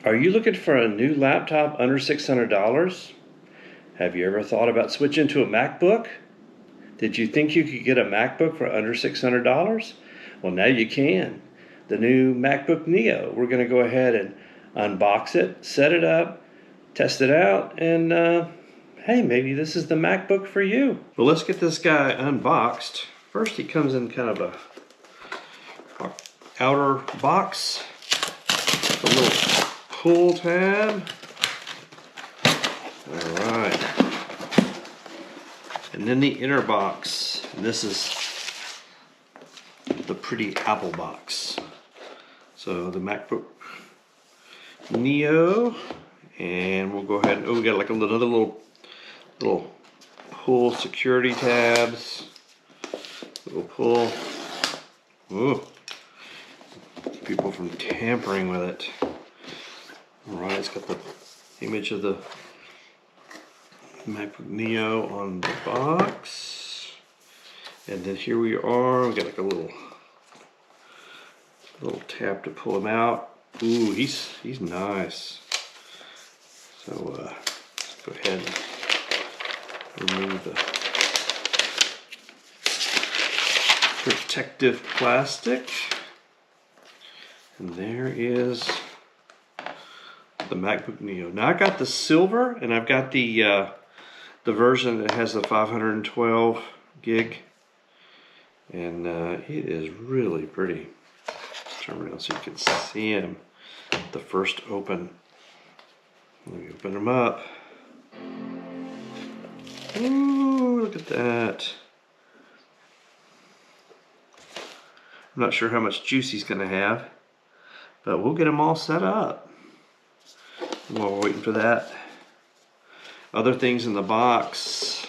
Are you looking for a new laptop under $600? Have you ever thought about switching to a MacBook? Did you think you could get a MacBook for under $600? Well, now you can. The new MacBook Neo. We're going to go ahead and unbox it, set it up, test it out, and hey, maybe this is the MacBook for you. Well, let's get this guy unboxed. First, he comes in kind of a outer box, a little pull tab. All right. And then the inner box. And this is the pretty Apple box. So the MacBook Neo. And we'll go ahead and, we got like another little pull security tabs. Little pull. Ooh. People from tampering with it. Alright, it's got the image of the MacBook Neo on the box. And then here we are. We got like a little tab to pull him out. Ooh, he's nice. So let's go ahead and remove the protective plastic. And there is the MacBook Neo. Now I got the silver, and I've got the version that has the 512 gig, and it is really pretty. Let's turn around so you can see him. The first open. Let me open them up. Ooh, look at that. I'm not sure how much juice he's going to have, but we'll get him all set up. While we're waiting for that, other things in the box.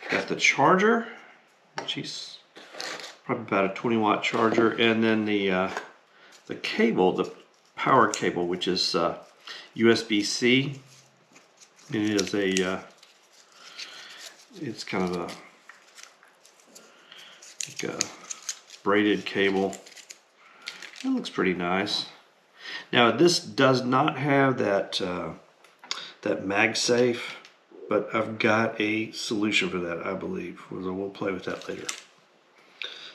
Got the charger, which is probably about a 20-watt charger, and then the cable, the power cable, which is USB-C. It is it's kind of like a braided cable. It looks pretty nice. Now this does not have that that MagSafe, but I've got a solution for that, I believe. We'll play with that later.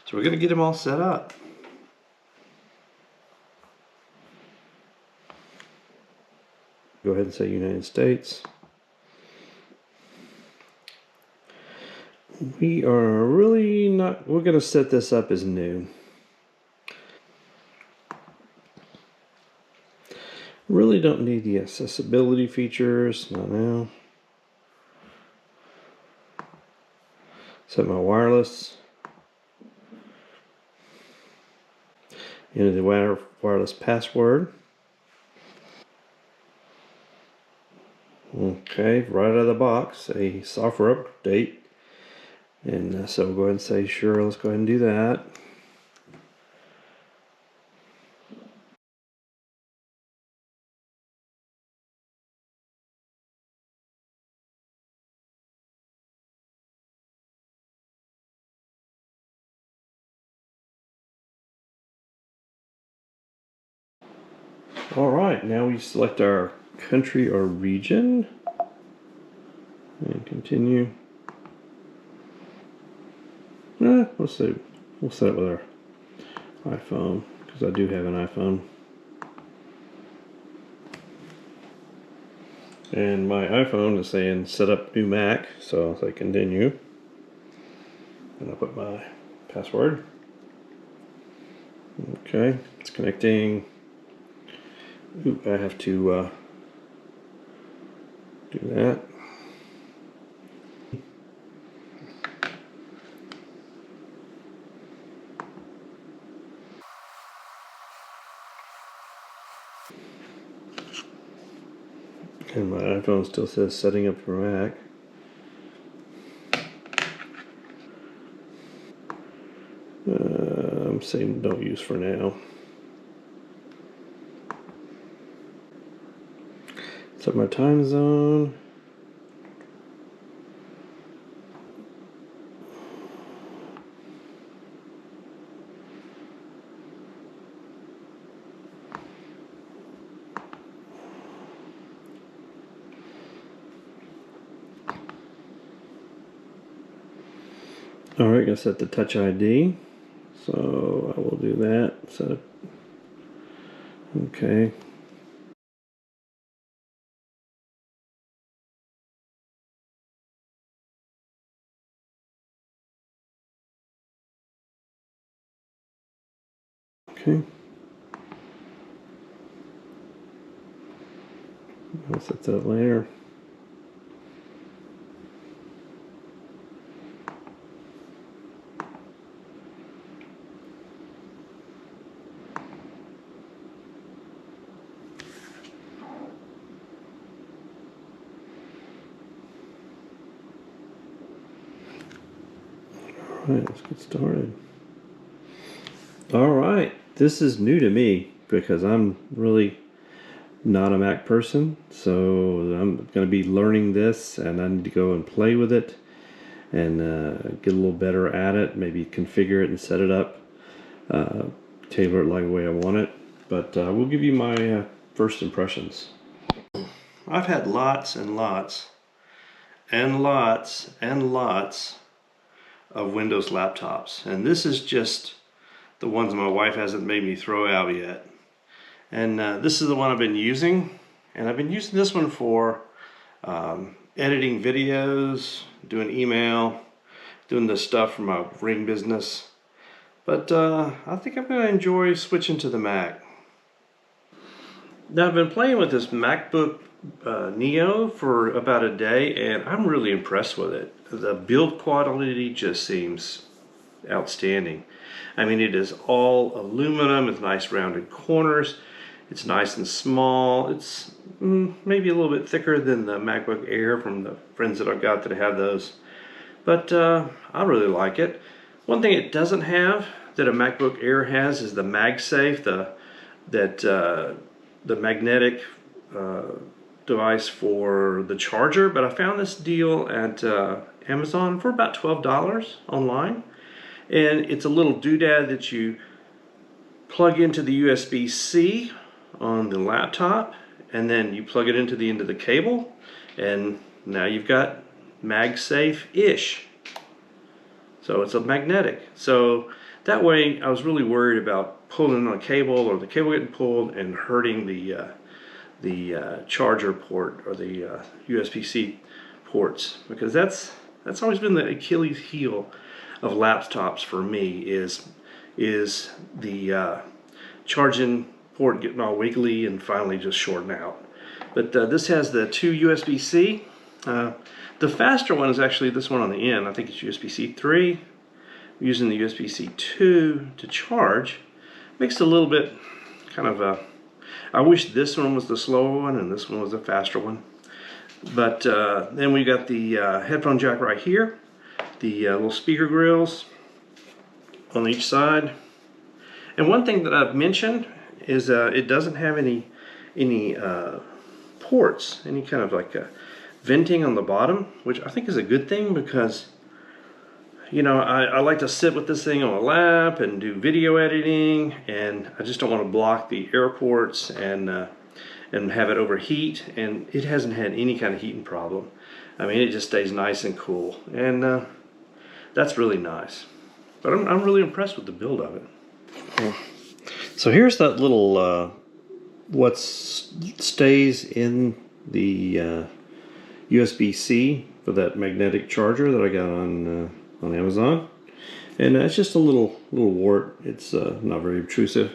So we're going to get them all set up. Go ahead and say United States. We are really not, we're going to set this up as new. Really don't need the accessibility features, not now. Set my wireless. Enter the wireless password. Okay, right out of the box, a software update. And so we'll go ahead and say sure, let's go ahead and do that. Alright, now we select our country or region and continue. We'll set it with our iPhone, because I do have an iPhone. And my iPhone is saying set up new Mac, so I'll say continue. And I'll put my password. Okay, it's connecting. Ooh, I have to do that. And my iPhone still says setting up for Mac. I'm saying don't use for now. Set my time zone. All right, gonna set the Touch ID. So I will do that. Set it. Okay. Okay. I'll set that later. All right, let's get started. All right, this is new to me because I'm really not a Mac person, so I'm going to be learning this, and I need to go and play with it and get a little better at it, maybe configure it and set it up, tailor it like the way I want it. But we'll give you my first impressions. I've had lots and lots and lots and lots of Windows laptops, and this is just the ones my wife hasn't made me throw out yet. And this is the one I've been using, and I've been using this one for editing videos, doing email, doing the stuff for my ring business. But I think I'm going to enjoy switching to the Mac. Now I've been playing with this MacBook Neo for about a day, and I'm really impressed with it. The build quality just seems outstanding. I mean, it is all aluminum, it's nice rounded corners, it's nice and small, it's maybe a little bit thicker than the MacBook Air from the friends that I've got that have those. But I really like it. One thing it doesn't have that a MacBook Air has is the MagSafe, the magnetic device for the charger. But I found this deal at Amazon for about $12 online. And it's a little doodad that you plug into the USB-C on the laptop, and then you plug it into the end of the cable, and now you've got MagSafe-ish. So it's a magnetic. So that way I was really worried about pulling on a cable or the cable getting pulled and hurting the charger port or the USB-C ports, because that's always been the Achilles heel of laptops for me, is the charging port getting all wiggly and finally just shorting out. But this has the two USB-C. The faster one is actually this one on the end. I think it's USB-C 3. I'm using the USB-C 2 to charge. Makes it a little bit kind of I wish this one was the slower one and this one was the faster one. But then we got the headphone jack right here. The little speaker grills on each side. And one thing that I've mentioned is it doesn't have any ports, any kind of like venting on the bottom, which I think is a good thing, because you know, I like to sit with this thing on my lap and do video editing, and I just don't want to block the air ports and have it overheat, and it hasn't had any kind of heating problem. I mean, it just stays nice and cool, and that's really nice. But I'm really impressed with the build of it. So here's that little what stays in the USB-C for that magnetic charger that I got on Amazon, and it's just a little wart. It's not very obtrusive.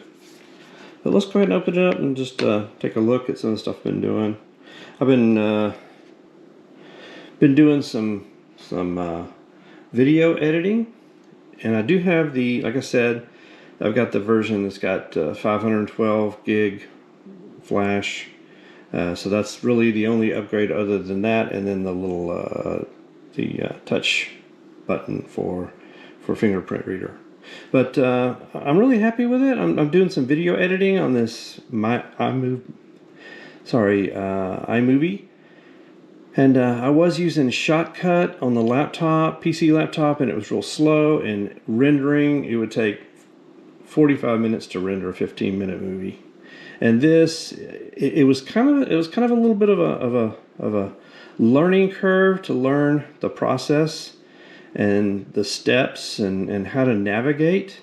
But let's go ahead and open it up and just take a look at some of the stuff I've been doing. I've been doing some video editing, and I do have the, like I said, I've got the version that's got 512 gig flash, so that's really the only upgrade other than that, and then the little touch button for fingerprint reader. But I'm really happy with it. I'm doing some video editing on this iMovie, and I was using Shotcut on the laptop, PC laptop, and it was real slow. And rendering, it would take 45 minutes to render a 15-minute movie. And this, it was kind of a little bit of a learning curve to learn the process. and the steps and how to navigate.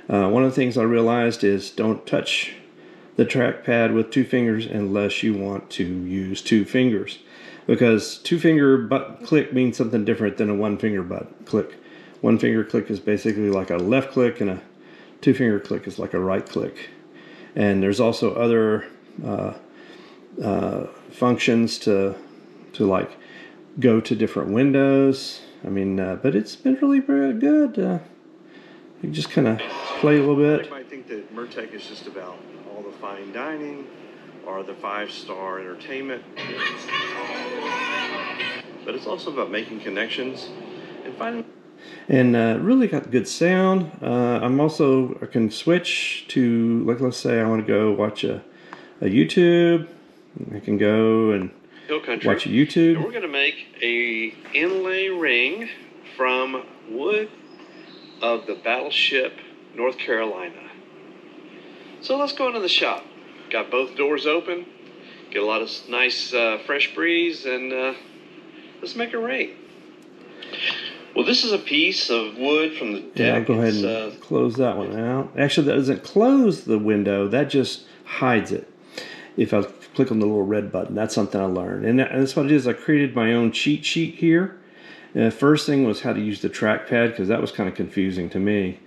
One of the things I realized is don't touch the trackpad with 2 fingers unless you want to use 2 fingers, because 2-finger button click means something different than a 1-finger button click. 1-finger click is basically like a left click, and a 2-finger click is like a right click. And there's also other functions to like go to different windows. I mean, but it's been really very good. You just kind of play a little bit. You might think that Mertec is just about all the fine dining or the 5-star entertainment, but it's also about making connections and finding. And really got good sound. I can switch to, like, let's say I want to go watch a YouTube. I can go and watch a YouTube. And we're going to make a inlay ring from wood of the battleship North Carolina. So let's go into the shop. Got both doors open. Get a lot of nice fresh breeze, and let's make a ring. Well, this is a piece of wood from the deck. Yeah, I'll go ahead and close that one out. Actually, that doesn't close the window. That just hides it. If I click on the little red button, that's something I learned. And that's what it is. I created my own cheat sheet here. And the first thing was how to use the trackpad, because that was kind of confusing to me.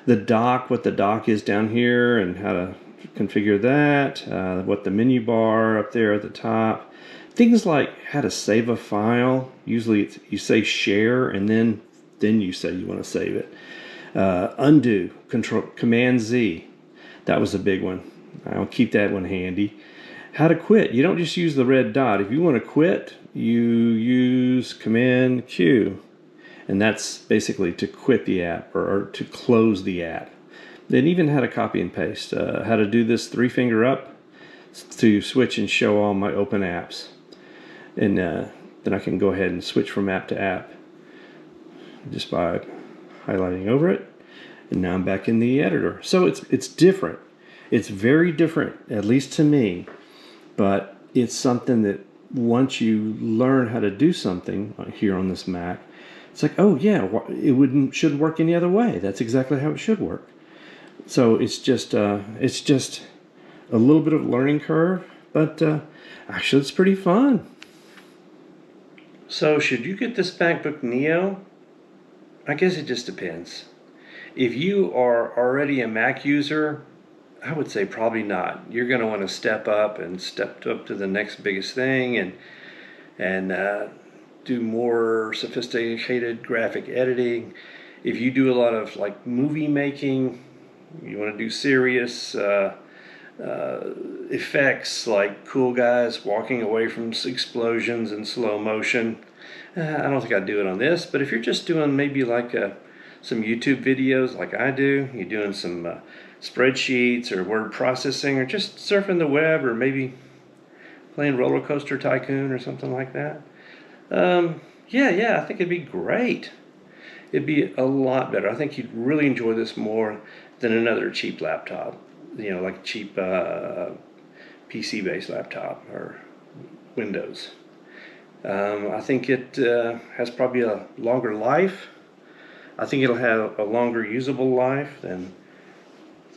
The dock, what the dock is down here, and how to configure that. What the menu bar up there at the top. Things like how to save a file. Usually you say share, and then you say you want to save it. Undo, Command Z. That was a big one. I'll keep that one handy. How to quit. You don't just use the red dot. If you want to quit, you use Command Q. And that's basically to quit the app, or to close the app. Then even how to copy and paste. How to do this 3-finger up to switch and show all my open apps. And then I can go ahead and switch from app to app just by highlighting over it. And now I'm back in the editor. So it's different. It's very different, at least to me. But it's something that once you learn how to do something here on this Mac, it's like, oh yeah, it shouldn't work any other way. That's exactly how it should work. So it's just a little bit of a learning curve, but actually it's pretty fun. So should you get this MacBook Neo? I guess it just depends. If you are already a Mac user, I would say probably not. You're going to want to step up to the next biggest thing, and do more sophisticated graphic editing. If you do a lot of like movie making, you want to do serious effects like cool guys walking away from explosions in slow motion. I don't think I'd do it on this, but if you're just doing maybe like some YouTube videos like I do, you're doing some spreadsheets or word processing, or just surfing the web, or maybe playing Roller Coaster Tycoon or something like that. Yeah, I think it'd be great. It'd be a lot better. I think you'd really enjoy this more than another cheap laptop. You know, like a cheap PC-based laptop or Windows. I think it has probably a longer life. I think it'll have a longer usable life than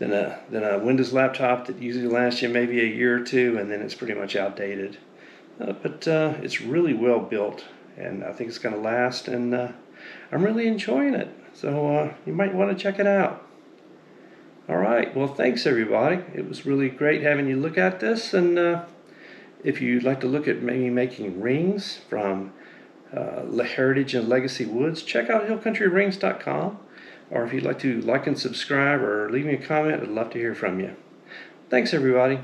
a Windows laptop that usually lasts you maybe a year or two, and then it's pretty much outdated. But it's really well built, and I think it's going to last, and I'm really enjoying it. So you might want to check it out. All right, well, thanks everybody. It was really great having you look at this, and if you'd like to look at maybe making rings from Heritage and Legacy Woods, check out hillcountryrings.com. Or if you'd like to like and subscribe or leave me a comment, I'd love to hear from you. Thanks everybody.